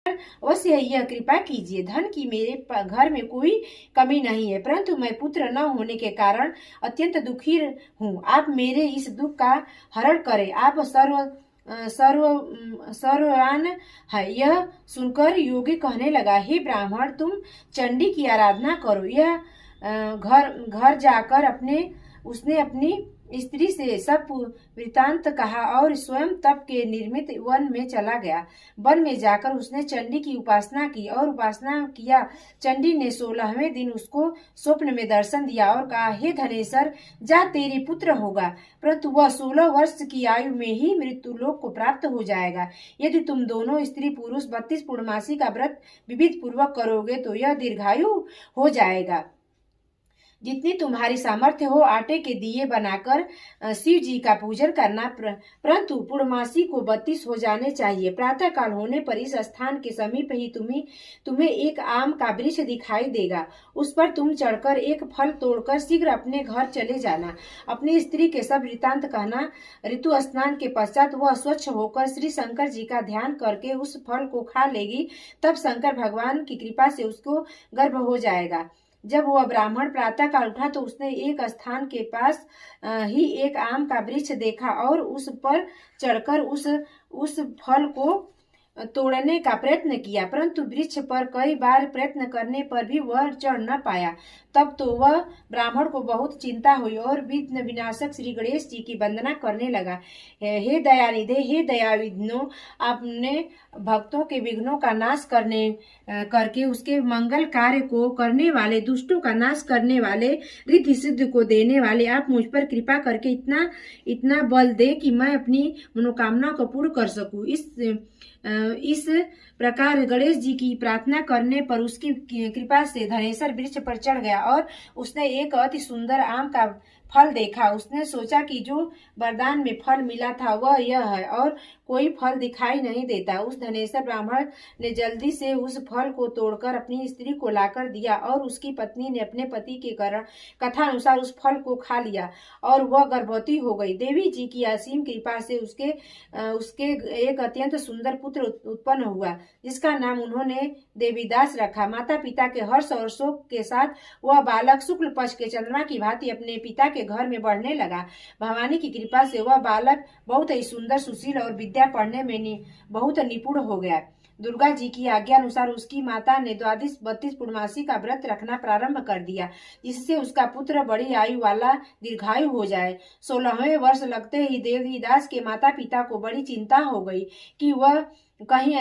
अवश्य यह कृपा कीजिए। धन की मेरे घर में कोई कमी नहीं है, परंतु मैं पुत्र न होने के कारण अत्यंत दुखी हूँ। आप मेरे इस दुख का हरण करें। आप सर्ववान है। यह सुनकर योगी कहने लगा, हे ब्राह्मण, तुम चंडी की आराधना करो। यह घर घर जाकर उसने अपनी स्त्री से सब वृतांत कहा और स्वयं तप के निर्मित वन में चला गया। वन में जाकर उसने चंडी की उपासना की और उपासना किया। चंडी ने 16वें दिन उसको स्वप्न में दर्शन दिया और कहा, हे धनेश्वर, जा, तेरे पुत्र होगा, परंतु वह 16 वर्ष की आयु में ही मृत्यु लोक को प्राप्त हो जाएगा। यदि तुम दोनों स्त्री पुरुष 32 पूर्णमासी का व्रत विविध पूर्वक करोगे तो यह दीर्घायु हो जाएगा। जितनी तुम्हारी सामर्थ्य हो आटे के दिए बनाकर शिव जी का पूजन करना, परंतु पूर्णमासी को 32 हो जाने चाहिए। प्रातः काल होने पर इस स्थान के समीप ही तुम्हें एक आम का वृक्ष दिखाई देगा। उस पर तुम चढ़कर एक फल तोड़कर शीघ्र अपने घर चले जाना। अपनी स्त्री के सब वृतांत कहना। ऋतु स्नान के पश्चात वह स्वच्छ होकर श्री शंकर जी का ध्यान करके उस फल को खा लेगी। तब शंकर भगवान की कृपा से उसको गर्भ हो जाएगा। जब वह ब्राह्मण प्रातः काल उठा तो उसने एक स्थान के पास ही एक आम का वृक्ष देखा और उस पर चढ़कर उस फल को तोड़ने का प्रयत्न किया, परंतु वृक्ष पर कई बार प्रयत्न करने पर भी वह चढ़ न पाया। तब तो वह ब्राह्मण को बहुत चिंता हुई और विघ्न विनाशक श्री गणेश जी की वंदना करने लगा। हे दयानिधे, हे दयाविघ्नो, आपने भक्तों के विघ्नों का नाश करके उसके मंगल कार्य को करने वाले, दुष्टों का नाश करने वाले, रिद्धि सिद्धि को देने वाले, आप मुझ पर कृपा करके इतना बल दे कि मैं अपनी मनोकामना को पूर्ण कर सकूं। इस प्रकार गणेश जी की प्रार्थना करने पर उसकी कृपा से धनेश्वर वृक्ष पर चढ़ गया और उसने एक अति सुंदर आम का फल देखा। उसने सोचा कि जो वरदान में फल मिला था वह यह है और कोई फल दिखाई नहीं देता। उस धनेश्वर ब्राह्मण ने जल्दी से उस फल को तोड़कर अपनी स्त्री को लाकर दिया और उसकी पत्नी ने अपने पति के कथा अनुसार उस फल को खा लिया और वह गर्भवती हो गई। देवी जी की असीम कृपा से उसके एक अत्यंत सुंदर पुत्र उत्पन्न हुआ, जिसका नाम उन्होंने देवीदास रखा। माता पिता के हर्ष और शोक के साथ वह बालक शुक्ल पक्ष के चंद्रमा की भांति अपने पिता के घर में बढ़ने लगा। भवानी की कृपा से वह बालक बहुत ही सुंदर, सुशील और विद्या पढ़ने में बहुत निपुण हो गया। दुर्गा जी की आज्ञा अनुसार उसकी माता ने 32 पूर्णमासी का व्रत रखना प्रारंभ कर दिया, जिससे उसका पुत्र बड़ी आयु वाला दीर्घायु हो जाए। 16वें वर्ष लगते ही देवीदास के माता पिता को बड़ी चिंता हो गई कि वह कहीं